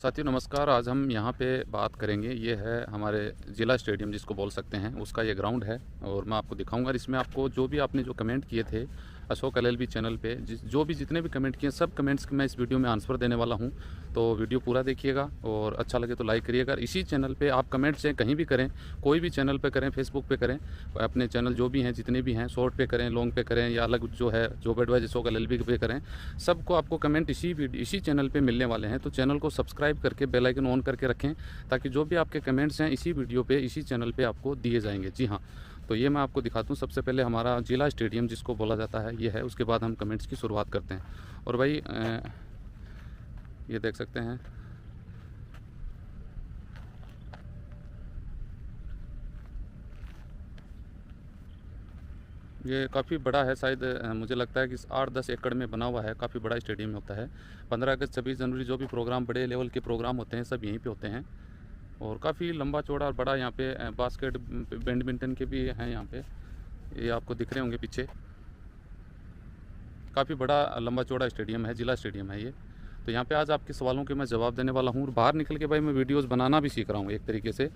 साथियों नमस्कार। आज हम यहाँ पे बात करेंगे, ये है हमारे ज़िला स्टेडियम जिसको बोल सकते हैं, उसका ये ग्राउंड है और मैं आपको दिखाऊंगा। इसमें आपको जो भी आपने जो कमेंट किए थे अशोक एलएलबी चैनल पे, जो भी जितने भी कमेंट किए सब कमेंट्स के मैं इस वीडियो में आंसर देने वाला हूँ। तो वीडियो पूरा देखिएगा और अच्छा लगे तो लाइक करिएगा। इसी चैनल पे आप कमेंट्स हैं कहीं भी करें, कोई भी चैनल पे करें, फेसबुक पे करें, अपने चैनल जो भी हैं जितने भी हैं, शॉर्ट पे करें, लॉन्ग पे करें या अलग जो है जॉब एडवाइस अशोक एलएलबी पे करें, सबको आपको कमेंट इसी चैनल पे मिलने वाले हैं। तो चैनल को सब्सक्राइब करके बेल आइकन ऑन करके रखें ताकि जो भी आपके कमेंट्स हैं इसी वीडियो पे इसी चैनल पे आपको दिए जाएंगे। जी हाँ, तो ये मैं आपको दिखाता हूँ। सबसे पहले हमारा जिला स्टेडियम जिसको बोला जाता है ये है, उसके बाद हम कमेंट्स की शुरुआत करते हैं। और भाई ये देख सकते हैं, ये काफ़ी बड़ा है। शायद मुझे लगता है कि 8-10 एकड़ में बना हुआ है, काफ़ी बड़ा स्टेडियम होता है। 15 अगस्त 26 जनवरी जो भी प्रोग्राम, बड़े लेवल के प्रोग्राम होते हैं, सब यहीं पे होते हैं। और काफ़ी लंबा चौड़ा और बड़ा यहाँ पे बास्केट बैडमिंटन के भी हैं यहाँ पे, ये आपको दिख रहे होंगे पीछे। काफ़ी बड़ा लंबा चौड़ा स्टेडियम है, जिला स्टेडियम है ये। तो यहाँ पे आज आपके सवालों के मैं जवाब देने वाला हूँ। और बाहर निकल के भाई मैं वीडियोस बनाना भी सीख रहा हूँ एक तरीके से,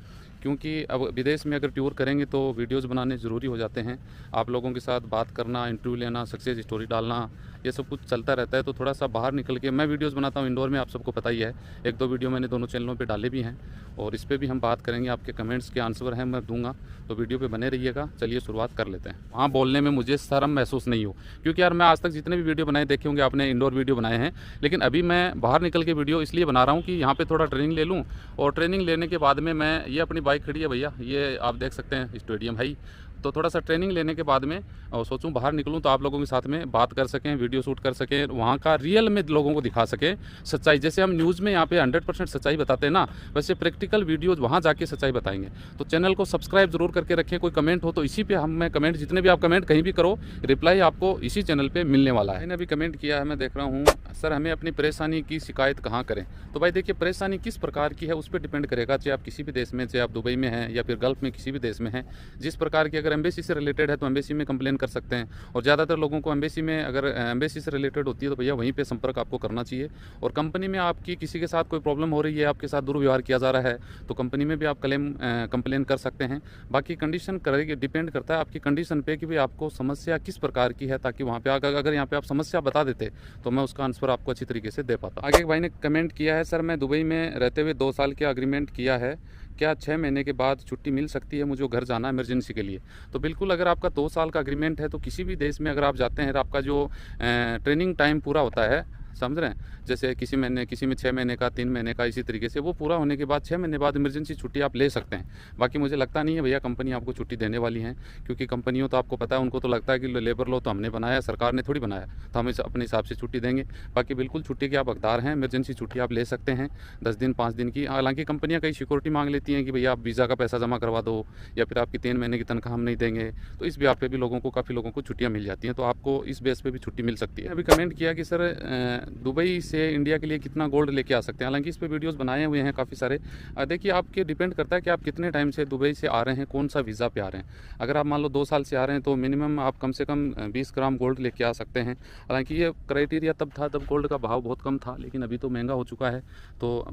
क्योंकि अब विदेश में अगर टूर करेंगे तो वीडियोस बनाने ज़रूरी हो जाते हैं। आप लोगों के साथ बात करना, इंटरव्यू लेना, सक्सेस स्टोरी डालना, ये सब कुछ चलता रहता है। तो थोड़ा सा बाहर निकल के मैं वीडियोज़ बनाता हूँ इंडोर में, आप सबको पता ही है। 1-2 वीडियो मैंने दोनों चैनलों पर डाले भी हैं और इस पर भी हम बात करेंगे। आपके कमेंट्स के आंसर हैं मैं दूंगा, तो वीडियो पे बने रहिएगा। चलिए शुरुआत कर लेते हैं। वहाँ बोलने में मुझे शर्म महसूस नहीं हो, क्योंकि यार मैं आज तक जितने भी वीडियो बनाए देखे होंगे आपने, इंडोर वीडियो बनाए हैं, लेकिन अभी मैं बाहर निकल के वीडियो इसलिए बना रहा हूँ कि यहाँ पे थोड़ा ट्रेनिंग ले लूँ। और ट्रेनिंग लेने के बाद में मैं, ये अपनी बाइक खड़ी है भैया, ये आप देख सकते हैं स्टेडियम है ही। तो थोड़ा सा ट्रेनिंग लेने के बाद में और सोचूं बाहर निकलूं तो आप लोगों के साथ में बात कर सकें, वीडियो शूट कर सकें, वहाँ का रियल में लोगों को दिखा सकें सच्चाई। जैसे हम न्यूज़ में यहाँ पे 100% सच्चाई बताते हैं ना, वैसे प्रैक्टिकल वीडियोज़ वहाँ जाके सच्चाई बताएंगे। तो चैनल को सब्सक्राइब जरूर करके रखें। कोई कमेंट हो तो इसी पे मैं कमेंट, जितने भी आप कमेंट कहीं भी करो, रिप्लाई आपको इसी चैनल पर मिलने वाला है। मैंने अभी कमेंट किया है, मैं देख रहा हूँ, सर हमें अपनी परेशानी की शिकायत कहाँ करें। तो भाई देखिए, परेशानी किस प्रकार की है उस पर डिपेंड करेगा। चाहे आप किसी भी देश में, चाहे आप दुबई में हैं या फिर गल्फ में किसी भी देश में हैं, जिस प्रकार की अगर एम्बेसी से रिलेटेड है तो एम्बेसी में कंप्लेन कर सकते हैं। और ज़्यादातर लोगों को एम्बेसी में, अगर एम्बेसी से रिलेटेड होती है तो भैया वहीं पे संपर्क आपको करना चाहिए। और कंपनी में आपकी किसी के साथ कोई प्रॉब्लम हो रही है, आपके साथ दुर्व्यवहार किया जा रहा है, तो कंपनी में भी आप कंप्लेन कर सकते हैं। बाकी कंडीशन करेगी, डिपेंड करता है आपकी कंडीशन पे कि भाई आपको समस्या किस प्रकार की है, ताकि वहाँ पे अगर यहाँ पे आप समस्या बता देते तो मैं उसका आंसर आपको अच्छी तरीके से दे पाता। आगे एक भाई ने कमेंट किया है, सर मैं दुबई में रहते हुए 2 साल का एग्रीमेंट किया है, क्या 6 महीने के बाद छुट्टी मिल सकती है, मुझे घर जाना है इमरजेंसी के लिए। तो बिल्कुल, अगर आपका 2 साल का एग्रीमेंट है तो किसी भी देश में अगर आप जाते हैं, आपका जो ट्रेनिंग टाइम पूरा होता है, समझ रहे हैं, जैसे किसी में 6 महीने का, 3 महीने का, इसी तरीके से वो पूरा होने के बाद 6 महीने बाद इमरजेंसी छुट्टी आप ले सकते हैं। बाकी मुझे लगता नहीं है भैया कंपनी आपको छुट्टी देने वाली है, क्योंकि कंपनियों तो आपको पता है, उनको तो लगता है कि लेबर लॉ तो हमने बनाया, सरकार ने थोड़ी बनाया, तो हम अपने हिसाब से छुट्टी देंगे। बाकी बिल्कुल छुट्टी के आप हकदार हैं, इमरजेंसी छुट्टी आप ले सकते हैं 10 दिन 5 दिन की। हालांकि कंपनियाँ कई सिक्योरिटी मांग लेती हैं कि भैया आप वीज़ा का पैसा जमा करवा दो या फिर आपकी 3 महीने की तनख्वाह हम नहीं देंगे, तो इस ब्याह पे भी काफ़ी लोगों को छुट्टियाँ मिल जाती हैं। तो आपको इस बेस पर भी छुट्टी मिल सकती है। अभी कमेंट किया कि सर दुबई से इंडिया के लिए कितना गोल्ड लेके आ सकते हैं। हालांकि इस पे वीडियोस बनाए हुए हैं काफ़ी सारे। देखिए, आपके डिपेंड करता है कि आप कितने टाइम से दुबई से आ रहे हैं, कौन सा वीज़ा पे आ रहे हैं। अगर आप मान लो 2 साल से आ रहे हैं तो मिनिमम आप कम से कम 20 ग्राम गोल्ड लेके आ सकते हैं। हालांकि ये क्राइटेरिया तब था, तब गोल्ड का भाव बहुत कम था, लेकिन अभी तो महंगा हो चुका है। तो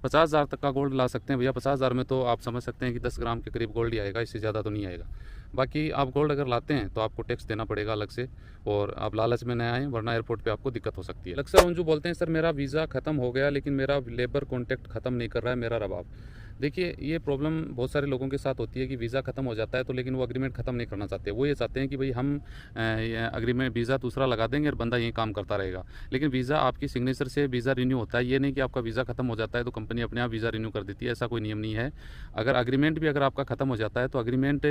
50,000 तक का गोल्ड ला सकते हैं भैया। 50,000 में तो आप समझ सकते हैं कि 10 ग्राम के करीब गोल्ड ही आएगा, इससे ज़्यादा तो नहीं आएगा। बाकी आप गोल्ड अगर लाते हैं तो आपको टैक्स देना पड़ेगा अलग से, और आप लालच में न आएँ, वरना एयरपोर्ट पे आपको दिक्कत हो सकती है। लक्सर अंजू बोलते हैं, सर मेरा वीज़ा ख़त्म हो गया लेकिन मेरा लेबर कॉन्ट्रैक्ट ख़त्म नहीं कर रहा है मेरा रबाब। देखिए, ये प्रॉब्लम बहुत सारे लोगों के साथ होती है कि वीज़ा ख़त्म हो जाता है तो लेकिन वो एग्रीमेंट ख़त्म नहीं करना चाहते। वो ये चाहते हैं कि भाई हम एग्रीमेंट वीज़ा दूसरा लगा देंगे और बंदा यहीं काम करता रहेगा। लेकिन वीज़ा आपकी सिग्नेचर से वीज़ा रिन्यू होता है, ये नहीं कि आपका वीज़ा ख़त्म हो जाता है तो कंपनी अपने आप वीज़ा रिन्यू कर देती है, ऐसा कोई नियम नहीं है। अगर एग्रीमेंट भी अगर आपका ख़त्म हो जाता है तो एग्रीमेंट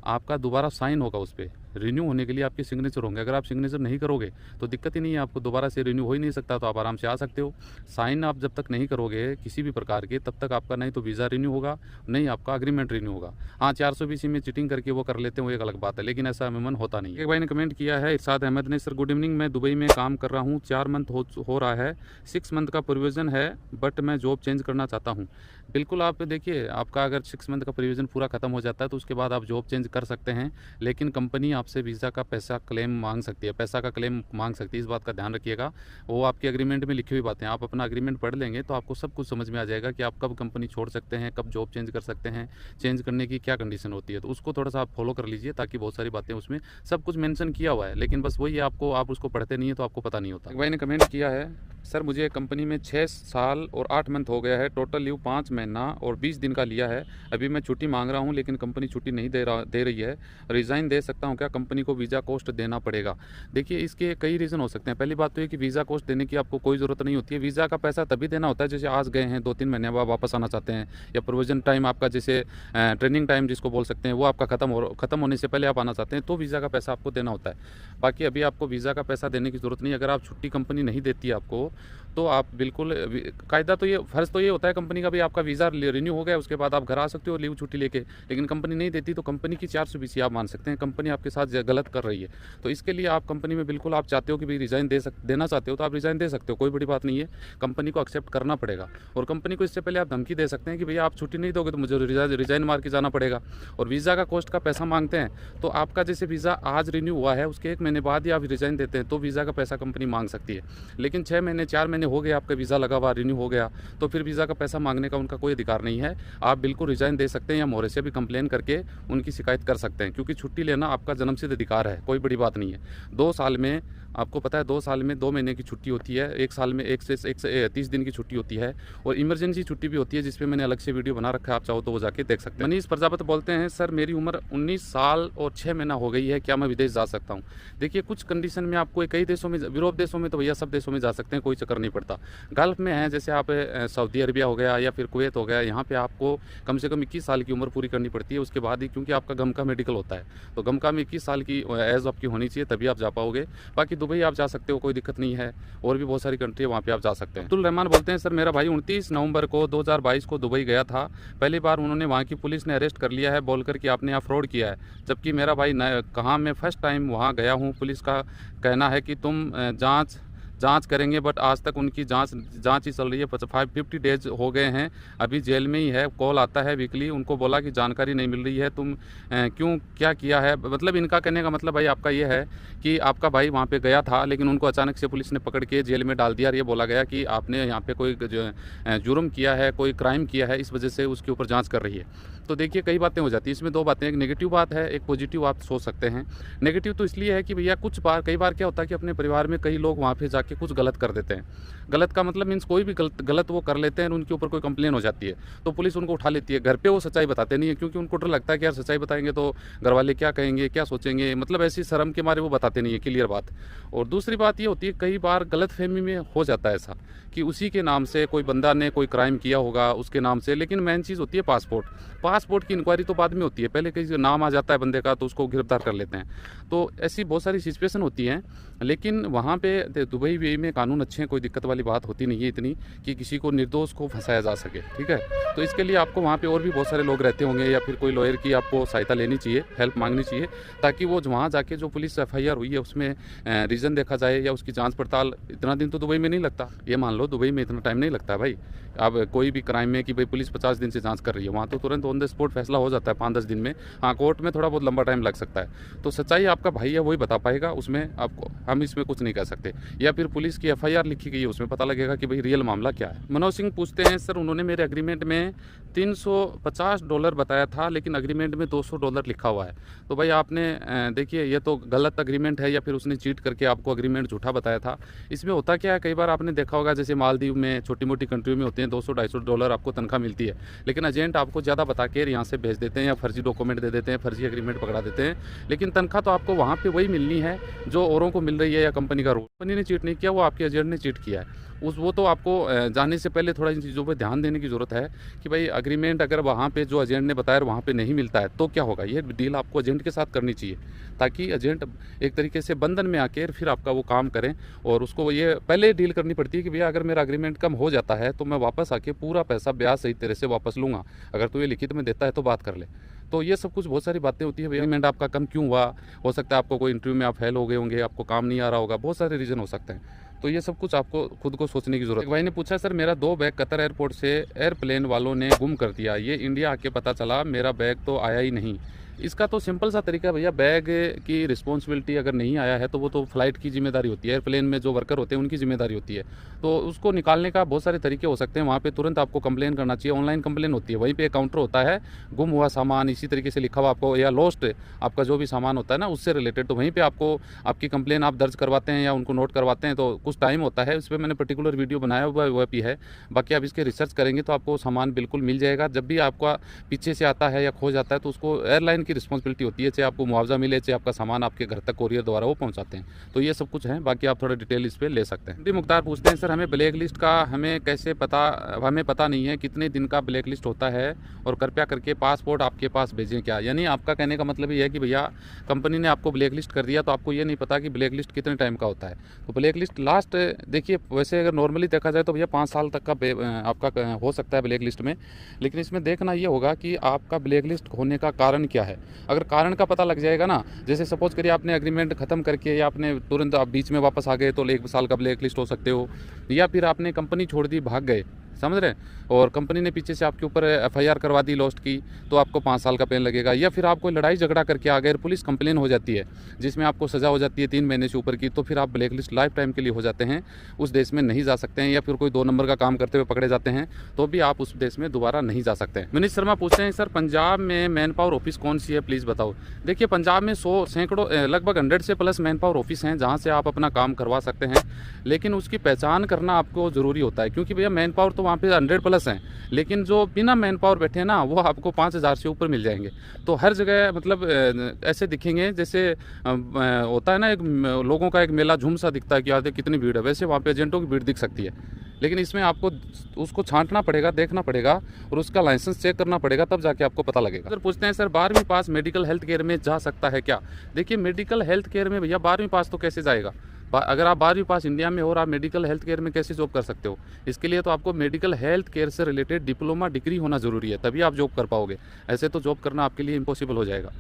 आपका दोबारा साइन होगा, उस पर रिन्यू होने के लिए आपके सिग्नेचर होंगे। अगर आप सिग्नेचर नहीं करोगे तो दिक्कत ही नहीं है, आपको दोबारा से रिन्यू हो ही नहीं सकता, तो आप आराम से आ सकते हो। साइन आप जब तक नहीं करोगे किसी भी प्रकार के, तब तक आपका नहीं तो वीज़ा रिन्यू होगा, नहीं आपका एग्रीमेंट रिन्यू होगा। हाँ, 420 में चीटिंग करके वो कर लेते हैं, वो एक अलग बात है, लेकिन ऐसा अमूमन होता नहीं है। एक भाई ने कमेंट किया है इरशाद अहमद ने, सर गुड इवनिंग, मैं दुबई में काम कर रहा हूँ, 4 मंथ हो रहा है, 6 मंथ का प्रोविज़न है, बट मैं जॉब चेंज करना चाहता हूँ। बिल्कुल, आप देखिए, आपका अगर 6 मंथ का प्रोविज़न पूरा खत्म हो जाता है तो उसके बाद आप जॉब चेंज कर सकते हैं, लेकिन कंपनी आपसे वीज़ा का पैसा क्लेम मांग सकती है, पैसा का क्लेम मांग सकती है। इस बात का ध्यान रखिएगा। वो आपके एग्रीमेंट में लिखी हुई बातें, आप अपना एग्रीमेंट पढ़ लेंगे तो आपको सब कुछ समझ में आ जाएगा कि आप कब कंपनी छोड़ सकते हैं, कब जॉब चेंज कर सकते हैं, चेंज करने की क्या कंडीशन होती है। तो उसको थोड़ा सा आप फॉलो कर लीजिए, ताकि बहुत सारी बातें उसमें सब कुछ मेंशन किया हुआ है, लेकिन बस वही आपको, आप उसको पढ़ते नहीं है तो आपको पता नहीं होता। भाई ने कमेंट किया है, सर मुझे कंपनी में 6 साल और 8 मंथ हो गया है, टोटल लीव 5 महीना और 20 दिन का लिया है। अभी मैं छुट्टी मांग रहा हूं, लेकिन कंपनी छुट्टी नहीं दे रही है। रिज़ाइन दे सकता हूं क्या? कंपनी को वीज़ा कॉस्ट देना पड़ेगा। देखिए, इसके कई रीज़न हो सकते हैं। पहली बात तो ये कि वीज़ा कॉस्ट देने की आपको कोई ज़रूरत नहीं होती है। वीज़ा का पैसा तभी देना होता है जैसे आज गए हैं, 2-3 महीने बाद वापस आना चाहते हैं, या प्रोविज़न टाइम आपका, जैसे ट्रेनिंग टाइम जिसको बोल सकते हैं, वो आपका ख़त्म होने से पहले आप आना चाहते हैं, तो वीज़ा का पैसा आपको देना होता है। बाकी अभी आपको वीज़ा का पैसा देने की ज़रूरत नहीं। अगर आप छुट्टी कंपनी नहीं देती है आपको, तो आप बिल्कुल, कायदा तो ये, फ़र्ज़ तो ये होता है कंपनी का भी, आपका वीज़ा रिन्यू हो गया उसके बाद आप घर आ सकते हो लीव छुट्टी लेके, लेकिन कंपनी नहीं देती तो कंपनी की 420 आप मान सकते हैं, कंपनी आपके साथ गलत कर रही है। तो इसके लिए आप कंपनी में बिल्कुल, आप चाहते हो कि भाई रिज़ाइन देना चाहते हो तो आप रिज़ाइन दे सकते हो, कोई बड़ी बात नहीं है। कंपनी को एक्सेप्ट करना पड़ेगा, और कंपनी को इससे पहले आप धमकी दे सकते हैं कि भैया आप छुट्टी नहीं दोगे तो मुझे रिज़ाइन मार के जाना पड़ेगा। और वीज़ा का कॉस्ट का पैसा मांगते हैं, तो आपका जैसे वीज़ा आज रिन्यू हुआ है, उसके 1 महीने बाद ही आप रिज़ाइन देते हैं तो वीज़ा का पैसा कंपनी मांग सकती है। लेकिन 6 महीने 4 महीने हो गए, आपका वीज़ा लगा हुआ, रिन्यू हो गया, तो फिर वीज़ा का पैसा मांगने का उनका कोई अधिकार नहीं है। आप बिल्कुल रिज़ाइन दे सकते हैं, या मोहरे से भी कंप्लेन करके उनकी शिकायत कर सकते हैं, क्योंकि छुट्टी लेना आपका जन्मसिद्ध अधिकार है, कोई बड़ी बात नहीं है। 2 साल में, आपको पता है 2 साल में 2 महीने की छुट्टी होती है, 1 साल में 1 से 30 दिन की छुट्टी होती है, और इमरजेंसी छुट्टी भी होती है, जिसपे मैंने अलग से वीडियो बना रखा है, आप चाहो तो वो जाके देख सकते हैं। मनीष प्रजापति बोलते हैं, सर मेरी उम्र 19 साल और 6 महीना हो गई है, क्या मैं विदेश जा सकता हूँ? देखिए, कुछ कंडीशन में आपको कई देशों में, यूरोप देशों में तो भैया सब देशों में जा सकते हैं, कोई चक्कर नहीं पड़ता। गल्फ में है, जैसे आप सऊदी अरबिया हो गया या फिर कुवैत हो गया, यहाँ पे आपको कम से कम 21 साल की उम्र पूरी करनी पड़ती है, उसके बाद ही, क्योंकि आपका गम का मेडिकल होता है, तो गम का में 21 साल की एज आपकी होनी चाहिए, तभी आप जा पाओगे। बाकी दुबई आप जा सकते हो, कोई दिक्कत नहीं है, और भी बहुत सारी कंट्री है वहाँ पे आप जा सकते हैं। अब्दुल रहमान बोलते हैं, सर मेरा भाई 29 नवंबर को 2022 को दुबई गया था, पहली बार उन्होंने, वहाँ की पुलिस ने अरेस्ट कर लिया है बोलकर कि आपने यहाँ फ्रॉड किया है, जबकि मेरा भाई कहाँ, मैं फर्स्ट टाइम वहाँ गया हूँ, पुलिस का कहना है कि तुम जांच करेंगे, बट आज तक उनकी जांच ही चल रही है। 50 डेज हो गए हैं, अभी जेल में ही है। कॉल आता है वीकली, उनको बोला कि जानकारी नहीं मिल रही है, तुम क्यों, क्या किया है? मतलब इनका कहने का मतलब भाई आपका ये है कि आपका भाई वहाँ पे गया था, लेकिन उनको अचानक से पुलिस ने पकड़ के जेल में डाल दिया, और ये बोला गया कि आपने यहाँ पे कोई जुर्म किया है, कोई क्राइम किया है, इस वजह से उसके ऊपर जाँच कर रही है। तो देखिए, कई बातें हो जाती है इसमें, 2 बातें, एक नेगेटिव बात है, एक पॉजिटिव आप सोच सकते हैं। नेगेटिव तो इसलिए है कि भैया कई बार क्या होता है कि अपने परिवार में कई लोग वहाँ पे जाके कुछ गलत कर देते हैं। गलत का मतलब मीन्स कोई भी गलत वो कर लेते हैं, और उनके ऊपर कोई कंप्लेन हो जाती है, तो पुलिस उनको उठा लेती है। घर पे वो सच्चाई बताते नहीं है, क्योंकि उनको डर लगता है कि यार सच्चाई बताएंगे तो घर वाले क्या कहेंगे, क्या सोचेंगे, मतलब ऐसी शर्म के मारे वो बताते नहीं है, क्लियर बात। और दूसरी बात ये होती है, कई बार गलतफहमी में हो जाता है ऐसा कि उसी के नाम से कोई बंदा ने कोई क्राइम किया होगा उसके नाम से, लेकिन मेन चीज़ होती है पासपोर्ट की इंक्वायरी तो बाद में होती है, पहले किसी नाम आ जाता है बंदे का तो उसको गिरफ्तार कर लेते हैं। तो ऐसी बहुत सारी सिचुएशन होती हैं, लेकिन वहाँ पे दुबई में कानून अच्छे हैं, कोई दिक्कत वाली बात होती नहीं है इतनी कि किसी को निर्दोष को फंसाया जा सके, ठीक है। तो इसके लिए आपको वहाँ पे और भी बहुत सारे लोग रहते होंगे, या फिर कोई लॉयर की आपको सहायता लेनी चाहिए, हेल्प मांगनी चाहिए, ताकि वो वहाँ जाके जो पुलिस FIR हुई है उसमें रीज़न देखा जाए, या उसकी जाँच पड़ताल। इतना दिन तो दुबई में नहीं लगता, ये मान लो दुबई में इतना टाइम नहीं लगता भाई। अब कोई भी क्राइम में कि भाई पुलिस 50 दिन से जांच कर रही है, वहाँ तो तुरंत ऑन द स्पॉट फैसला हो जाता है 5-10 दिन में। हाँ, कोर्ट में थोड़ा बहुत लंबा टाइम लग सकता है। तो सच्चाई आपका भाई है, वही बता पाएगा, उसमें आपको, हम इसमें कुछ नहीं कह सकते। या फिर पुलिस की FIR लिखी गई है, उसमें पता लगेगा कि भाई रियल मामला क्या है। मनोज सिंह पूछते हैं, सर उन्होंने मेरे एग्रीमेंट में $350 बताया था, लेकिन एग्रीमेंट में $200 लिखा हुआ है। तो भाई आपने देखिए, ये तो गलत एग्रीमेंट है, या फिर उसने चीट करके आपको एग्रीमेंट झूठा बताया था। इसमें होता क्या है, कई बार आपने देखा होगा, जैसे मालदीव में, छोटी मोटी कंट्री में होते हैं, $200-250 आपको तनख्वाह मिलती है, लेकिन एजेंट आपको ज़्यादा बता के यहाँ से भेज देते हैं, या फर्जी डॉक्यूमेंट दे देते हैं, फर्जी एग्रीमेंट पकड़ा देते हैं, लेकिन तनख्वाह तो आपको वहाँ पे वही मिलनी है जो औरों को मिल रही है, या कंपनी का रूल। कंपनी ने चीट नहीं नहीं किया, वो आपके एजेंट ने चीट किया है। वो तो आपको जाने से पहले थोड़ा इन चीज़ों पे ध्यान देने की ज़रूरत है कि भाई एग्रीमेंट अगर वहाँ पे जो एजेंट ने बताया वहाँ पे नहीं मिलता है तो क्या होगा। ये डील आपको एजेंट के साथ करनी चाहिए, ताकि एजेंट एक तरीके से बंधन में आके फिर आपका वो काम करें। और उसको ये पहले डील करनी पड़ती है कि भैया अगर मेरा एग्रीमेंट कम हो जाता है तो मैं वापस आके पूरा पैसा ब्याज सही तरह से वापस लूँगा, अगर तो ये लिखित में देता है तो बात कर ले। तो ये सब कुछ बहुत सारी बातें होती है। भैया एग्रीमेंट आपका कम क्यों हुआ, हो सकता है आपको कोई इंटरव्यू में आप फेल हो गए होंगे, आपको काम नहीं आ रहा होगा, बहुत सारे रीज़न हो सकते हैं। तो ये सब कुछ आपको खुद को सोचने की ज़रूरत है। एक भाई ने पूछा, सर मेरा 2 बैग कतर एयरपोर्ट से एयरप्लेन वालों ने गुम कर दिया, ये इंडिया आके पता चला मेरा बैग तो आया ही नहीं। इसका तो सिंपल सा तरीका है भैया, बैग की रिस्पॉन्सिबिलिटी अगर नहीं आया है तो वो तो फ्लाइट की जिम्मेदारी होती है, एयरप्लेन में जो वर्कर होते हैं उनकी जिम्मेदारी होती है। तो उसको निकालने का बहुत सारे तरीके हो सकते हैं। वहाँ पे तुरंत आपको कंप्लेन करना चाहिए, ऑनलाइन कंप्लेन होती है, वहीं पे एक काउंटर होता है, गुम हुआ सामान इसी तरीके से लिखा हुआ आपको, या लॉस्ट आपका जो भी सामान होता है ना उससे रिलेटेड, तो वहीं पर आपको आपकी कंप्लेन आप दर्ज करवाते हैं या उनको नोट करवाते हैं। तो कुछ टाइम होता है, इस पर मैंने पर्टिकुलर वीडियो बनाया हुआ वो भी है। बाकी आप इसके रिसर्च करेंगे तो आपको सामान बिल्कुल मिल जाएगा। जब भी आपका पीछे से आता है या खो जाता है तो उसको एयरलाइन की रिस्पॉन्सिबिलिटी होती है, चाहे आपको मुआवजा मिले चाहे आपका सामान आपके घर तक कोरियर द्वारा वो पहुंचाते हैं। तो ये सब कुछ है, बाकी आप थोड़ा डिटेल इस पे ले सकते हैं। मुख्तार पूछते हैं, सर हमें ब्लैक लिस्ट का हमें कैसे पता, हमें पता नहीं है कितने दिन का ब्लैक लिस्ट होता है, और कृपया करके पासपोर्ट आपके पास भेजें क्या। यानी आपका कहने का मतलब ये है कि भैया कंपनी ने आपको ब्लैक लिस्ट कर दिया तो आपको ये नहीं पता कि ब्लैक लिस्ट कितने टाइम का होता है। तो ब्लैक लिस्ट लास्ट देखिए, वैसे अगर नॉर्मली देखा जाए तो भैया 5 साल तक का आपका हो सकता है ब्लैक लिस्ट में, लेकिन इसमें देखना ये होगा कि आपका ब्लैक लिस्ट होने का कारण क्या है। अगर कारण का पता लग जाएगा ना, जैसे सपोज करिए आपने एग्रीमेंट खत्म करके या आपने तुरंत आप बीच में वापस आ गए तो 1 साल का ब्लैक लिस्ट हो सकते हो, या फिर आपने कंपनी छोड़ दी, भाग गए, समझ रहे हैं, और कंपनी ने पीछे से आपके ऊपर FIR करवा दी लॉस्ट की, तो आपको 5 साल का पेन लगेगा। या फिर आपको लड़ाई झगड़ा करके आ गए, पुलिस कंप्लेन हो जाती है जिसमें आपको सज़ा हो जाती है 3 महीने से ऊपर की, तो फिर आप ब्लैक लिस्ट लाइफ टाइम के लिए हो जाते हैं, उस देश में नहीं जा सकते हैं। या फिर कोई 2 नंबर का काम करते हुए पकड़े जाते हैं तो भी आप उस देश में दोबारा नहीं जा सकते हैं। मनीष शर्मा पूछते हैं, सर पंजाब में मैन पावर ऑफिस कौन सी है, प्लीज़ बताओ। देखिए पंजाब में सैकड़ों लगभग 100 से प्लस मैन पावर ऑफिस हैं जहाँ से आप अपना काम करवा सकते हैं, लेकिन उसकी पहचान करना आपको ज़रूरी होता है, क्योंकि भैया मैन पावर तो वहाँ पे 100 प्लस हैं, लेकिन जो बिना मैन पावर बैठे हैं ना वो आपको 5000 से ऊपर मिल जाएंगे। तो हर जगह मतलब ऐसे दिखेंगे जैसे होता है ना, एक लोगों का एक मेला झूम सा दिखता है कि यार कितनी भीड़ है, वैसे वहाँ पे एजेंटों की भीड़ दिख सकती है। लेकिन इसमें आपको उसको छांटना पड़ेगा, देखना पड़ेगा और उसका लाइसेंस चेक करना पड़ेगा, तब जाके आपको पता लगेगा। सर पूछते हैं, सर 12वीं पास मेडिकल हेल्थ केयर में जा सकता है क्या। देखिए मेडिकल हेल्थ केयर में भैया 12वीं पास तो कैसे जाएगा, अगर आप 12वीं पास इंडिया में हो और आप मेडिकल हेल्थ केयर में कैसे जॉब कर सकते हो। इसके लिए तो आपको मेडिकल हेल्थ केयर से रिलेटेड डिप्लोमा डिग्री होना ज़रूरी है, तभी आप जॉब कर पाओगे। ऐसे तो जॉब करना आपके लिए इम्पॉसिबल हो जाएगा,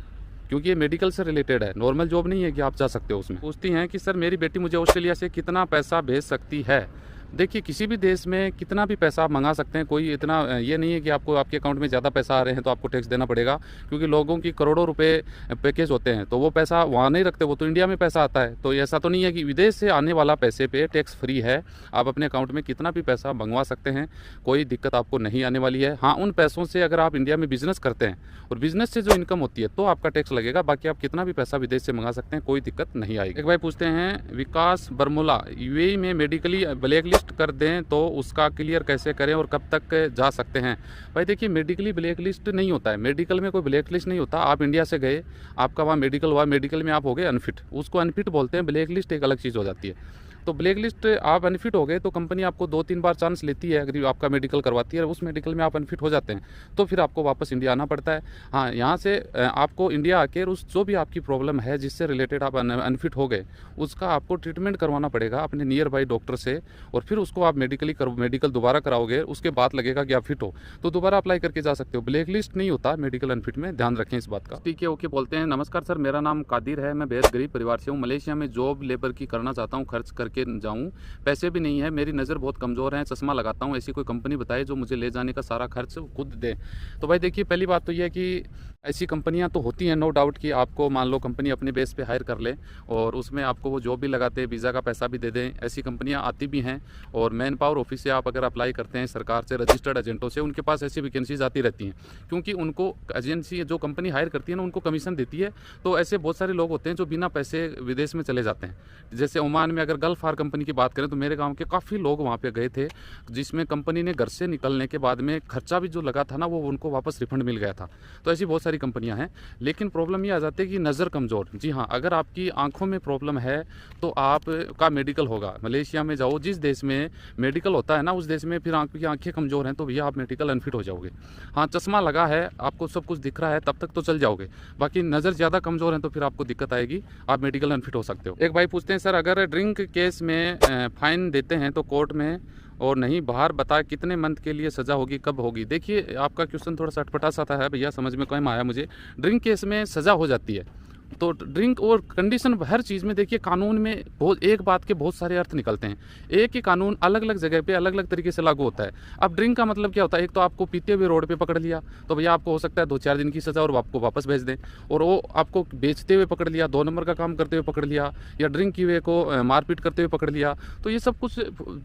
क्योंकि ये मेडिकल से रिलेटेड है, नॉर्मल जॉब नहीं है कि आप जा सकते हो उसमें। पूछती हैं कि सर मेरी बेटी मुझे ऑस्ट्रेलिया से कितना पैसा भेज सकती है। देखिए किसी भी देश में कितना भी पैसा आप मंगा सकते हैं, कोई इतना ये नहीं है कि आपको आपके अकाउंट में ज़्यादा पैसा आ रहे हैं तो आपको टैक्स देना पड़ेगा, क्योंकि लोगों की करोड़ों रुपए पैकेज होते हैं तो वो पैसा वहाँ नहीं रखते, वो तो इंडिया में पैसा आता है। तो ऐसा तो नहीं है कि विदेश से आने वाला पैसे पे टैक्स फ्री है, आप अपने अकाउंट में कितना भी पैसा मंगवा सकते हैं, कोई दिक्कत आपको नहीं आने वाली है। हाँ उन पैसों से अगर आप इंडिया में बिजनेस करते हैं और बिजनेस से जो इनकम होती है तो आपका टैक्स लगेगा, बाकी आप कितना भी पैसा विदेश से मंगा सकते हैं, कोई दिक्कत नहीं आएगी। एक भाई पूछते हैं, विकास बरमूला, UAE में मेडिकली ब्लैक लिस्ट कर दें तो उसका क्लियर कैसे करें और कब तक जा सकते हैं। भाई देखिए मेडिकली ब्लैक लिस्ट नहीं होता है, मेडिकल में कोई ब्लैक लिस्ट नहीं होता। आप इंडिया से गए, आपका वहाँ मेडिकल हुआ, मेडिकल में आप हो गए अनफिट, उसको अनफिट बोलते हैं, ब्लैक लिस्ट एक अलग चीज़ हो जाती है। तो ब्लैक लिस्ट आप अनफिट हो गए तो कंपनी आपको 2-3 बार चांस लेती है, अगर आपका मेडिकल करवाती है, उस मेडिकल में आप अनफिट हो जाते हैं तो फिर आपको वापस इंडिया आना पड़ता है। हाँ यहाँ से आपको इंडिया आकर उस जो भी आपकी प्रॉब्लम है जिससे रिलेटेड आप अनफिट हो गए उसका आपको ट्रीटमेंट करवाना पड़ेगा अपने नियर बाई डॉक्टर से, और फिर उसको आप मेडिकल दोबारा कराओगे, उसके बाद लगेगा कि आप फिट हो तो दोबारा अप्लाई करके जा सकते हो। ब्लैक लिस्ट नहीं होता मेडिकल अनफिट में, ध्यान रखें इस बात का। ठीक है, ओके बोलते हैं, नमस्कार सर मेरा नाम कादिर है, मैं बेहद गरीब परिवार से हूँ, मलेशिया में जॉब लेबर की करना चाहता हूँ, खर्च करके जाऊँ, पैसे भी नहीं है, मेरी नज़र बहुत कमज़ोर है, चश्मा लगाता हूँ, ऐसी कोई कंपनी बताए जो मुझे ले जाने का सारा खर्च खुद दे। तो भाई देखिए पहली बात तो ये है कि ऐसी कंपनियां तो होती हैं, नो डाउट कि आपको मान लो कंपनी अपने बेस पे हायर कर ले और उसमें आपको वो जॉब भी लगाते हैं, वीज़ा का पैसा भी दे दें, ऐसी कंपनियां आती भी हैं। और मैन पावर ऑफिस से आप अगर अप्लाई करते हैं सरकार से रजिस्टर्ड एजेंटों से, उनके पास ऐसी वैकेंसीज आती रहती हैं, क्योंकि उनको एजेंसी जो कंपनी हायर करती है ना उनको कमीशन देती है। तो ऐसे बहुत सारे लोग होते हैं जो बिना पैसे विदेश में चले जाते हैं, जैसे ओमान में अगर गल्फ TFR कंपनी की बात करें तो मेरे गांव के काफ़ी लोग वहां पे गए थे, जिसमें कंपनी ने घर से निकलने के बाद में खर्चा भी जो लगा था ना, वो उनको वापस रिफंड मिल गया था। तो ऐसी बहुत सारी कंपनियां हैं, लेकिन प्रॉब्लम ये आ जाती है कि नज़र कमज़ोर। जी हाँ, अगर आपकी आंखों में प्रॉब्लम है तो आपका मेडिकल होगा। मलेशिया में जाओ, जिस देश में मेडिकल होता है ना, उस देश में फिर आपकी आंखें कमज़ोर हैं तो भैया आप मेडिकल अनफिट हो जाओगे। हाँ, चश्मा लगा है, आपको सब कुछ दिख रहा है, तब तक तो चल जाओगे। बाकी नज़र ज़्यादा कमज़ोर है तो फिर आपको दिक्कत आएगी, आप मेडिकल अनफिट हो सकते हो। एक भाई पूछते हैं, सर अगर ड्रिंक केस में फाइन देते हैं तो कोर्ट में और नहीं बाहर, बता कितने मंथ के लिए सज़ा होगी, कब होगी? देखिए, आपका क्वेश्चन थोड़ा सा अटपटा सा है भैया, समझ में कम आया मुझे। ड्रिंक केस में सज़ा हो जाती है, तो ड्रिंक और कंडीशन हर चीज़ में देखिए, कानून में बहुत एक बात के बहुत सारे अर्थ निकलते हैं। एक ही कानून अलग अलग जगह पे अलग अलग तरीके से लागू होता है। अब ड्रिंक का मतलब क्या होता है? एक तो आपको पीते हुए रोड पे पकड़ लिया तो भैया आपको हो सकता है 2-4 दिन की सज़ा और आपको वापस भेज दें, और वो आपको बेचते हुए पकड़ लिया, 2 नंबर का काम करते हुए पकड़ लिया, या ड्रिंक की वे को मारपीट करते हुए पकड़ लिया, तो ये सब कुछ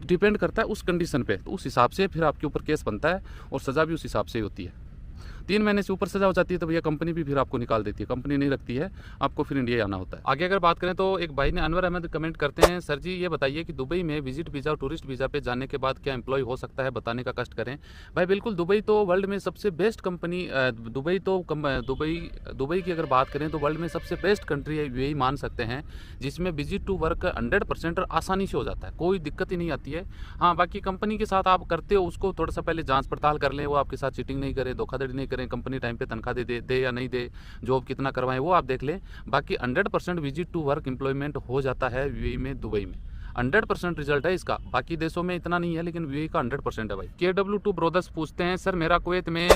डिपेंड करता है उस कंडीशन पर। तो उस हिसाब से फिर आपके ऊपर केस बनता है और सज़ा भी उस हिसाब से होती है। 3 महीने से ऊपर सजा हो जाती है तो भैया कंपनी भी फिर आपको निकाल देती है, कंपनी नहीं रखती है, आपको फिर इंडिया आना होता है। आगे अगर बात करें तो एक भाई ने, अनवर अहमद, कमेंट करते हैं, सर जी ये बताइए कि दुबई में विजिट वीज़ा और टूरिस्ट वीज़ा पे जाने के बाद क्या एम्प्लॉय हो सकता है, बताने का कष्ट करें। भाई बिल्कुल, दुबई तो वर्ल्ड में सबसे बेस्ट कंपनी, दुबई की अगर बात करें तो वर्ल्ड में सबसे बेस्ट कंट्री है, यही मान सकते हैं, जिसमें विजिट टू वर्क 100% आसानी से हो जाता है, कोई दिक्कत ही नहीं आती है। हाँ, बाकी कंपनी के साथ आप करते हो उसको थोड़ा सा पहले जाँच पड़ताल कर लें, वो आपके साथ चीटिंग नहीं करे, धोखाधड़ी नहीं करें, कंपनी टाइम पे तनख्वाह दे या नहीं दे, जॉब कितना करवाएं वो आप देख लें। बाकी 100% विजिट टू वर्क एम्प्लॉयमेंट हो जाता है यूएई में, दुबई में 100% रिजल्ट है इसका। बाकी देशों में इतना नहीं है, लेकिन यूएई का 100% है भाई। KW2 ब्रोदर्स पूछते हैं, सर मेरा कुवैत में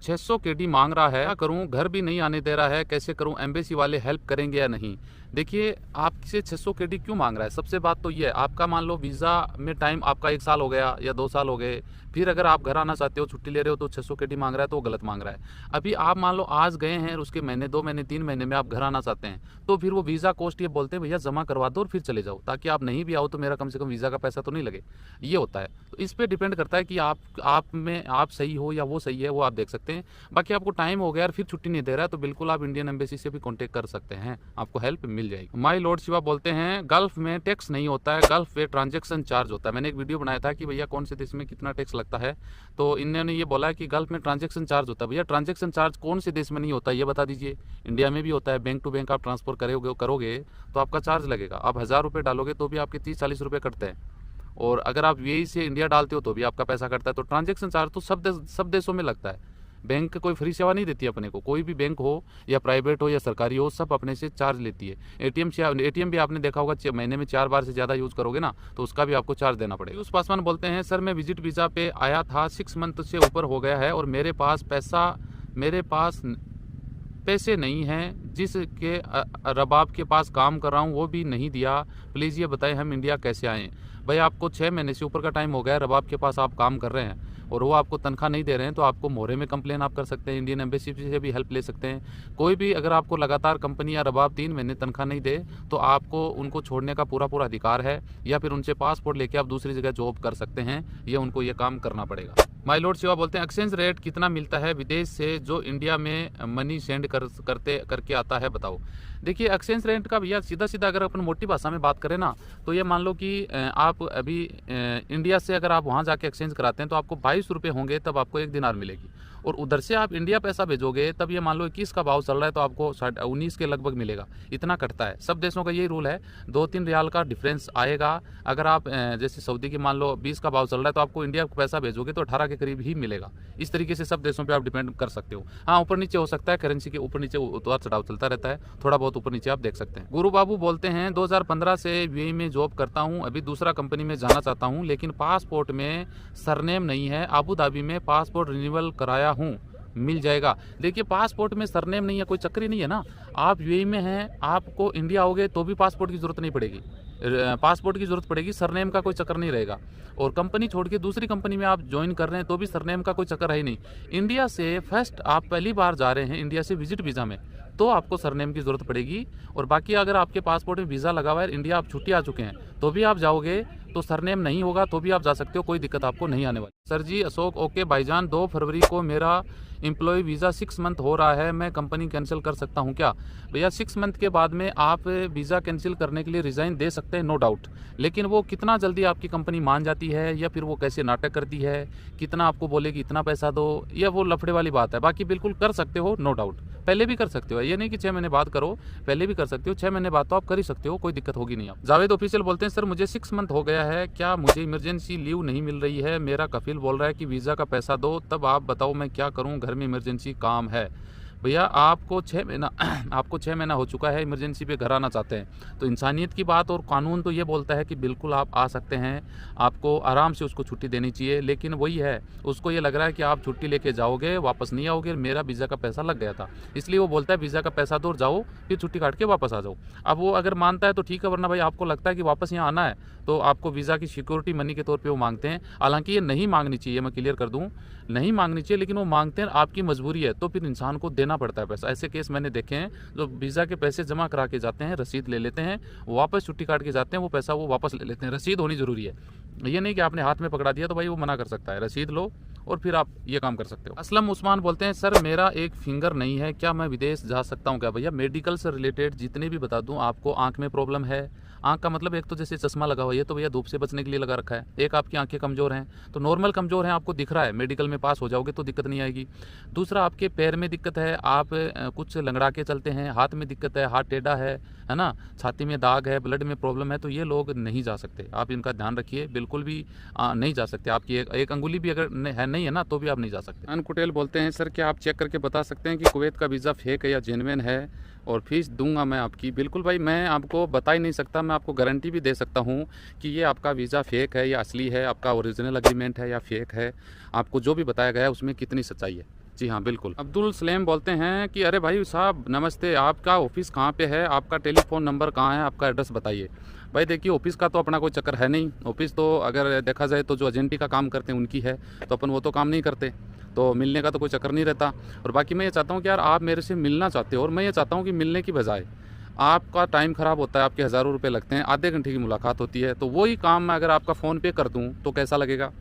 600 KD मांग रहा है, क्या करूं? घर भी नहीं आने दे रहा है, कैसे करूं? एम्बेसी वाले हेल्प करेंगे या नहीं? देखिए, आपसे 600 KD क्यों मांग रहा है? सबसे बात तो ये है, आपका मान लो वीज़ा में टाइम आपका 1 साल हो गया या 2 साल हो गए, फिर अगर आप घर आना चाहते हो, छुट्टी ले रहे हो, तो 600 KD मांग रहा है तो वो गलत मांग रहा है। अभी आप मान लो आज गए हैं और उसके महीने, 2 महीने, 3 महीने में आप घर आना चाहते हैं, तो फिर वो वीज़ा कॉस्ट ये बोलते हैं भैया जमा करवा दो और फिर चले जाओ, ताकि आप नहीं भी आओ तो मेरा कम से कम वीज़ा का पैसा तो नहीं लगे। ये होता है, तो इस पर डिपेंड करता है कि आप सही हो या वो सही है, वो आप देख सकते हैं। बाकी आपको टाइम हो गया और फिर छुट्टी नहीं दे रहा है तो बिल्कुल आप इंडियन एम्बेसी से भी कॉन्टेक्ट कर सकते हैं, आपको हेल्प मिल जाएगी। माई लॉर्ड शिवा बोलते हैं, गल्फ में टैक्स नहीं होता है, गल्फ पे ट्रांजेक्शन चार्ज होता है। मैंने एक वीडियो बनाया था कि भैया कौन से देश में कितना टैक्स लगता है, तो इन्होंने ये बोला कि गल्फ में ट्रांजेक्शन चार्ज होता है। भैया ट्रांजेक्शन चार्ज कौन से देश में नहीं होता है ये बता दीजिए? इंडिया में भी होता है, बैंक टू बैंक आप ट्रांसफर करोगे तो आपका चार्ज लगेगा। आप 1000 रुपये डालोगे तो भी आपके 30-40 रुपये कटते हैं, और अगर आप यूएई से इंडिया डालते हो तो भी आपका पैसा कटता है। तो ट्रांजेक्शन चार्ज तो सब देशों में लगता है। बैंक कोई फ्री सेवा नहीं देती अपने को, कोई भी बैंक हो या प्राइवेट हो या सरकारी हो, सब अपने से चार्ज लेती है। एटीएम भी आपने देखा होगा, महीने में 4 बार से ज़्यादा यूज़ करोगे ना तो उसका भी आपको चार्ज देना पड़ेगा। उस पासवान बोलते हैं, सर मैं विजिट वीज़ा पे आया था, 6 मंथ से ऊपर हो गया है और मेरे पास पैसे नहीं हैं, जिसके रबाब के पास काम कर रहा हूँ वो भी नहीं दिया, प्लीज़ ये बताएं हम इंडिया कैसे आएँ? भाई आपको 6 महीने से ऊपर का टाइम हो गया है, रबाब के पास आप काम कर रहे हैं और वो आपको तनख्वाह नहीं दे रहे हैं, तो आपको मोहरे में कंप्लेन आप कर सकते हैं, इंडियन एम्बेसी से भी हेल्प ले सकते हैं। कोई भी अगर आपको लगातार कंपनी या रबाब 3 महीने तनख्वाह नहीं दे तो आपको उनको छोड़ने का पूरा अधिकार है, या फिर उनसे पासपोर्ट लेके आप दूसरी जगह जॉब कर सकते हैं, ये उनको ये काम करना पड़ेगा। माई लॉर्ड शिवा बोलते हैं, एक्सचेंज रेट कितना मिलता है विदेश से जो इंडिया में मनी सेंड करके आता है, बताओ। देखिए, एक्सचेंज रेट का भैया सीधा अगर अपन मोटी भाषा में बात करें ना, तो ये मान लो कि आप अभी इंडिया से अगर आप वहाँ जाके एक्सचेंज कराते हैं तो आपको 22 रुपये होंगे, तब आपको 1 दिनार मिलेगी, और उधर से आप इंडिया पैसा भेजोगे तब ये मान लो 21 का भाव चल रहा है तो आपको 19 के लगभग मिलेगा। इतना कटता है, सब देशों का यही रूल है, 2-3 रियाल का डिफरेंस आएगा। अगर आप जैसे सऊदी की मान लो 20 का भाव चल रहा है तो आपको इंडिया को पैसा भेजोगे तो 18 के करीब ही मिलेगा। इस तरीके से सब देशों पे आप डिपेंड कर सकते हो। हाँ, ऊपर नीचे हो सकता है, करेंसी के ऊपर नीचे उतार चढ़ाव चलता रहता है, थोड़ा बहुत ऊपर नीचे आप देख सकते हैं। गुरु बाबू बोलते हैं, 2015 से यूएई में जॉब करता हूँ, अभी दूसरा कंपनी में जाना चाहता हूँ, लेकिन पासपोर्ट में सरनेम नहीं है, अबू धाबी में पासपोर्ट रिन्यूअल कराया हूँ, मिल जाएगा? देखिए, पासपोर्ट में सरनेम नहीं है, कोई चक्कर ही नहीं है ना। आप यूएई में हैं, आपको इंडिया आओगे तो भी पासपोर्ट की जरूरत नहीं पड़ेगी, पासपोर्ट की जरूरत पड़ेगी, सरनेम का कोई चक्कर नहीं रहेगा। और कंपनी छोड़ के दूसरी कंपनी में आप ज्वाइन कर रहे हैं तो भी सरनेम का कोई चक्कर है ही नहीं। इंडिया से फर्स्ट आप पहली बार जा रहे हैं इंडिया से विजिट वीज़ा में, तो आपको सरनेम की ज़रूरत पड़ेगी। और बाकी अगर आपके पासपोर्ट में वीज़ा लगा हुआ है, इंडिया आप छुट्टी आ चुके हैं, तो भी आप जाओगे तो सरनेम नहीं होगा तो भी आप जा सकते हो, कोई दिक्कत आपको नहीं आने वाली। सर जी अशोक ओके भाईजान, 2 फरवरी को मेरा एम्प्लॉय वीज़ा 6 मंथ हो रहा है, मैं कंपनी कैंसिल कर सकता हूं क्या? भैया 6 मंथ के बाद में आप वीज़ा कैंसिल करने के लिए रिज़ाइन दे सकते हैं, नो डाउट। लेकिन वो कितना जल्दी आपकी कंपनी मान जाती है या फिर वो कैसे नाटक करती है, कितना आपको बोलेगी इतना पैसा दो, या वो लफड़े वाली बात है। बाकी बिल्कुल कर सकते हो, नो डाउट। पहले भी कर सकते हो, ये नहीं कि 6 महीने बाद करो, पहले भी कर सकते हो। 6 महीने बाद तो आप कर ही सकते हो, कोई दिक्कत होगी नहीं। आप जावेद ऑफिशियल बोलते हैं, सर मुझे 6 मंथ हो गया है, क्या मुझे इमरजेंसी लीव नहीं मिल रही है? मेरा कफिल बोल रहा है कि वीज़ा का पैसा दो, तब आप बताओ मैं क्या करूं, घर में इमरजेंसी काम है। भैया आपको 6 महीना आपको 6 महीना हो चुका है, इमरजेंसी पे घर आना चाहते हैं, तो इंसानियत की बात और कानून तो ये बोलता है कि बिल्कुल आप आ सकते हैं, आपको आराम से उसको छुट्टी देनी चाहिए। लेकिन वही है, उसको ये लग रहा है कि आप छुट्टी लेके जाओगे, वापस नहीं आओगे, मेरा वीज़ा का पैसा लग गया था, इसलिए वो बोलता है वीज़ा का पैसा दो और जाओ, फिर छुट्टी काट के वापस आ जाओ। अब वो अगर मानता है तो ठीक है, वरना भाई आपको लगता है कि वापस यहाँ आना है तो आपको वीज़ा की सिक्योरिटी मनी के तौर पे वो मांगते हैं। हालांकि ये नहीं मांगनी चाहिए, मैं क्लियर कर दूं, नहीं मांगनी चाहिए, लेकिन वो मांगते हैं, आपकी मजबूरी है तो फिर इंसान को देना पड़ता है पैसा। ऐसे केस मैंने देखे हैं जो वीज़ा के पैसे जमा करा के जाते हैं, रसीद ले लेते हैं, वापस छुट्टी काट के जाते हैं, वो पैसा वो वापस ले लेते हैं। रसीद होनी ज़रूरी है, ये नहीं कि आपने हाथ में पकड़ा दिया तो भाई वो मना कर सकता है। रसीद लो और फिर आप ये काम कर सकते हो। असलम उस्मान बोलते हैं, सर मेरा एक फिंगर नहीं है, क्या मैं विदेश जा सकता हूँ क्या? भैया मेडिकल से रिलेटेड जितने भी बता दूँ आपको, आंख में प्रॉब्लम है, आंख का मतलब एक तो जैसे चश्मा लगा हुआ है, ये तो भैया धूप से बचने के लिए लगा रखा है। एक आपकी आंखें कमज़ोर हैं, तो नॉर्मल कमज़ोर हैं, आपको दिख रहा है, मेडिकल में पास हो जाओगे तो दिक्कत नहीं आएगी। दूसरा आपके पैर में दिक्कत है, आप कुछ लंगड़ा के चलते हैं, हाथ में दिक्कत है, हाथ टेढ़ा है ना, छाती में दाग है, ब्लड में प्रॉब्लम है, तो ये लोग नहीं जा सकते। आप इनका ध्यान रखिए, बिल्कुल भी नहीं जा सकते। आपकी एक अंगुली भी अगर नहीं है ना तो भी आप नहीं जा सकते। अन कुटेल बोलते हैं, सर क्या आप चेक करके बता सकते हैं कि कुवैत का वीज़ा फेक है या जेन्युइन है, और फीस दूंगा मैं आपकी? बिल्कुल भाई, मैं आपको बता ही नहीं सकता, मैं आपको गारंटी भी दे सकता हूं कि ये आपका वीज़ा फेक है या असली है, आपका ओरिजिनल एग्रीमेंट है या फेक है, आपको जो भी बताया गया है उसमें कितनी सच्चाई है। जी हाँ बिल्कुल। अब्दुल सलेम बोलते हैं कि अरे भाई साहब नमस्ते, आपका ऑफिस कहाँ पे है, आपका टेलीफोन नंबर कहाँ है, आपका एड्रेस बताइए। भाई देखिए, ऑफिस का तो अपना कोई चक्कर है नहीं। ऑफिस तो अगर देखा जाए तो जो एजेंटी का काम करते हैं उनकी है, तो अपन वो तो काम नहीं करते, तो मिलने का तो कोई चक्कर नहीं रहता। और बाकी मैं ये चाहता हूँ कि यार आप मेरे से मिलना चाहते हो, और मैं ये चाहता हूँ कि मिलने की बजाय आपका टाइम ख़राब होता है, आपके हज़ारों रुपये लगते हैं, आधे घंटे की मुलाकात होती है, तो वही काम मैं अगर आपका फ़ोन पे कर दूँ तो कैसा लगेगा?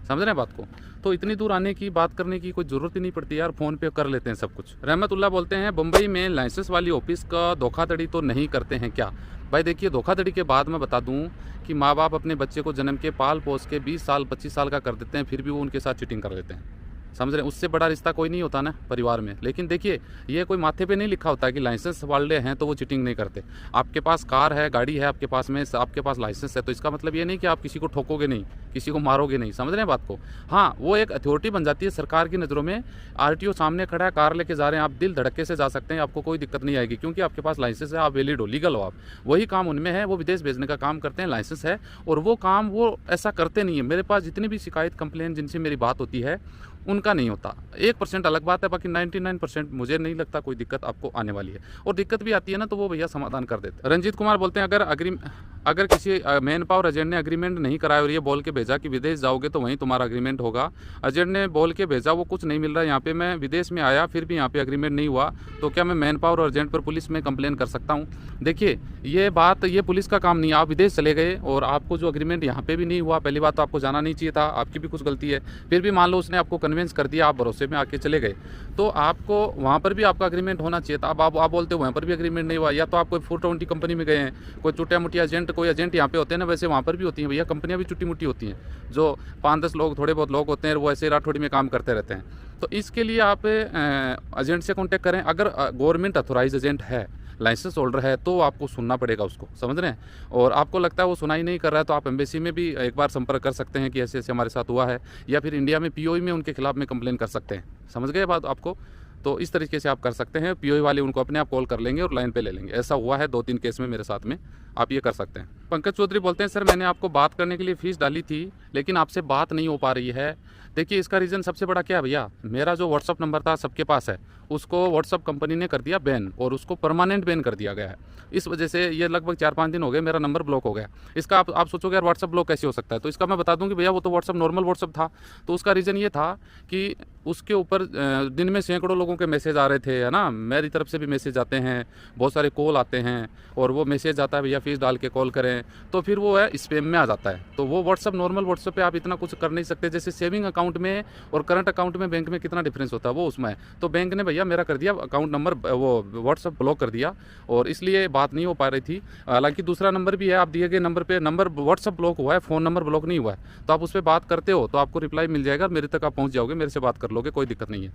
समझ रहे हैं बात को? तो इतनी दूर आने की बात करने की कोई ज़रूरत ही नहीं पड़ती यार, फ़ोन पे कर लेते हैं सब कुछ। रहमतुल्लाह बोलते हैं, बम्बई में लाइसेंस वाली ऑफिस का धोखाधड़ी तो नहीं करते हैं क्या? भाई देखिए, धोखाधड़ी के बाद मैं बता दूं कि माँ बाप अपने बच्चे को जन्म के पाल पोस के 20 साल 25 साल का कर देते हैं, फिर भी वो उनके साथ चीटिंग कर लेते हैं। समझ रहे हैं? उससे बड़ा रिश्ता कोई नहीं होता ना परिवार में। लेकिन देखिए, ये कोई माथे पे नहीं लिखा होता कि लाइसेंस वाले हैं तो वो चीटिंग नहीं करते। आपके पास कार है, गाड़ी है आपके पास में, आपके पास लाइसेंस है, तो इसका मतलब ये नहीं कि आप किसी को ठोकोगे नहीं, किसी को मारोगे नहीं। समझ रहे हैं बात को? हाँ, वो एक अथॉरिटी बन जाती है सरकार की नज़रों में। आरटीओ सामने खड़ा है, कार लेके जा रहे हैं, आप दिल धड़के से जा सकते हैं, आपको कोई दिक्कत नहीं आएगी, क्योंकि आपके पास लाइसेंस है, आप वैलिड हो, लीगल हो। आप वही काम उनमें है, वो विदेश भेजने का काम करते हैं, लाइसेंस है, और वो काम वो ऐसा करते नहीं है। मेरे पास जितनी भी शिकायत कंप्लेन जिनसे मेरी बात होती है उनका नहीं होता। 1% अलग बात है, बाकी 99% मुझे नहीं लगता कोई दिक्कत आपको आने वाली है। और दिक्कत भी आती है ना तो वो भैया समाधान कर देते हैं। रंजीत कुमार बोलते हैं, अगर किसी मैन पावर एजेंट ने एग्रीमेंट नहीं कराया और ये बोल के भेजा कि विदेश जाओगे तो वहीं तुम्हारा एग्रीमेंट होगा, एजेंट ने बोल के भेजा, वो कुछ नहीं मिल रहा है, यहाँ पे मैं विदेश में आया फिर भी यहाँ पे एग्रीमेंट नहीं हुआ, तो क्या मैं मैन पावर और एजेंट पर पुलिस में कंप्लेन कर सकता हूँ? देखिए, ये पुलिस का काम नहीं है। आप विदेश चले गए और आपको जो एग्रीमेंट यहाँ पे भी नहीं हुआ, पहली बात तो आपको जाना नहीं चाहिए था, आपकी भी कुछ गलती है। फिर भी मान लो उसने आपको कन्विंस कर दिया, आप भरोसे में आके चले गए, तो आपको वहाँ पर भी आपका एग्रीमेंट होना चाहिए था। अब आप बोलते हो वहाँ पर भी एग्रीमेंट नहीं हुआ, या तो आप कोई 420 कंपनी में गए हैं, कोई छोटा मोटी एजेंट, कोई एजेंट यहाँ पे होते हैं ना, वैसे वहाँ पर भी होती हैं भैया, कंपनियाँ भी छोटी मोटी होती हैं, जो 5-10 लोग, थोड़े बहुत लोग होते हैं, वो ऐसे राठौड़ी में काम करते रहते हैं। तो इसके लिए आप एजेंट से कॉन्टेक्ट करें। अगर गवर्नमेंट अथोराइज एजेंट है, लाइसेंस होल्डर है, तो आपको सुनना पड़ेगा उसको, समझ रहे हैं? और आपको लगता है वो सुनाई नहीं कर रहा है, तो आप एम्बेसी में भी एक बार संपर्क कर सकते हैं कि ऐसे ऐसे हमारे साथ हुआ है, या फिर इंडिया में पीओई में उनके खिलाफ में कंप्लेन कर सकते हैं। समझ गए बात आपको? तो इस तरीके से आप कर सकते हैं, पीओई वाले उनको अपने आप कॉल कर लेंगे और लाइन पे ले लेंगे। ऐसा हुआ है 2-3 केस में मेरे साथ में, आप ये कर सकते हैं। पंकज चौधरी बोलते हैं, सर मैंने आपको बात करने के लिए फ़ीस डाली थी, लेकिन आपसे बात नहीं हो पा रही है। देखिए, इसका रीज़न सबसे बड़ा क्या है भैया, मेरा जो व्हाट्सअप नंबर था सबके पास है, उसको व्हाट्सअप कंपनी ने कर दिया बैन, और उसको परमानेंट बैन कर दिया गया है। इस वजह से ये लगभग 4-5 दिन हो गए मेरा नंबर ब्लॉक हो गया। इसका आप सोचोगे यार व्हाट्सअप ब्लॉक कैसे हो सकता है, तो इसका मैं बता दूं कि भैया वो तो व्हाट्सअप नॉर्मल व्हाट्सअप था। तो उसका रीज़न ये था कि उसके ऊपर दिन में सैकड़ों लोगों के मैसेज आ रहे थे, है ना, मेरी तरफ से भी मैसेज आते हैं, बहुत सारे कॉल आते हैं, और वो मैसेज आता है भैया फीस डाल के कॉल करें, तो फिर वो है स्पैम में आ जाता है। तो वो व्हाट्सअप, नॉर्मल व्हाट्सअप पे आप इतना कुछ कर नहीं सकते। जैसे सेविंग अकाउंट में और करंट अकाउंट में बैंक में कितना डिफरेंस होता है वो उसमें है। तो बैंक ने भैया मेरा कर दिया अकाउंट नंबर, वो व्हाट्सअप ब्लॉक कर दिया, और इसलिए बात नहीं हो पा रही थी। हालांकि दूसरा नंबर भी है, आप दिए गए नंबर पे नंबर व्हाट्सअप ब्लॉक हुआ है, फ़ोन नंबर ब्लॉक नहीं हुआ है, तो आप उस पर बात करते हो तो आपको रिप्लाई मिल जाएगा, मेरे तक आप पहुंच जाओगे, मेरे से बात कर लोगे, कोई दिक्कत नहीं है।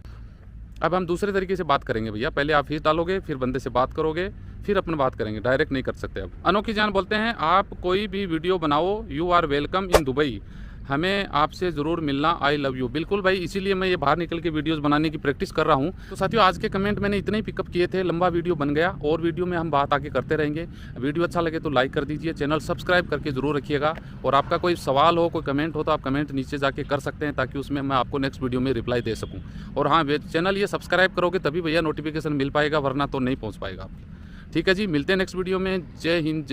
अब हम दूसरे तरीके से बात करेंगे भैया, पहले आप फीस डालोगे, फिर बंदे से बात करोगे, फिर अपन बात करेंगे, डायरेक्ट नहीं कर सकते। अब अनोखी जान बोलते हैं, आप कोई भी वीडियो बनाओ, you are welcome in Dubai, हमें आपसे ज़रूर मिलना, आई लव यू। बिल्कुल भाई, इसीलिए मैं ये बाहर निकल के वीडियोस बनाने की प्रैक्टिस कर रहा हूँ। तो साथियों, आज के कमेंट मैंने इतने ही पिकअप किए थे, लंबा वीडियो बन गया, और वीडियो में हम बात आगे करते रहेंगे। वीडियो अच्छा लगे तो लाइक कर दीजिए, चैनल सब्सक्राइब करके ज़रूर रखिएगा, और आपका कोई सवाल हो, कोई कमेंट हो तो आप कमेंट नीचे जाके कर सकते हैं, ताकि उसमें मैं आपको नेक्स्ट वीडियो में रिप्लाई दे सकूँ। और हाँ, चैनल ये सब्सक्राइब करोगे तभी भैया नोटिफिकेशन मिल पाएगा, वरना तो नहीं पहुँच पाएगा। ठीक है जी, मिलते हैं नेक्स्ट वीडियो में। जय हिंद, जय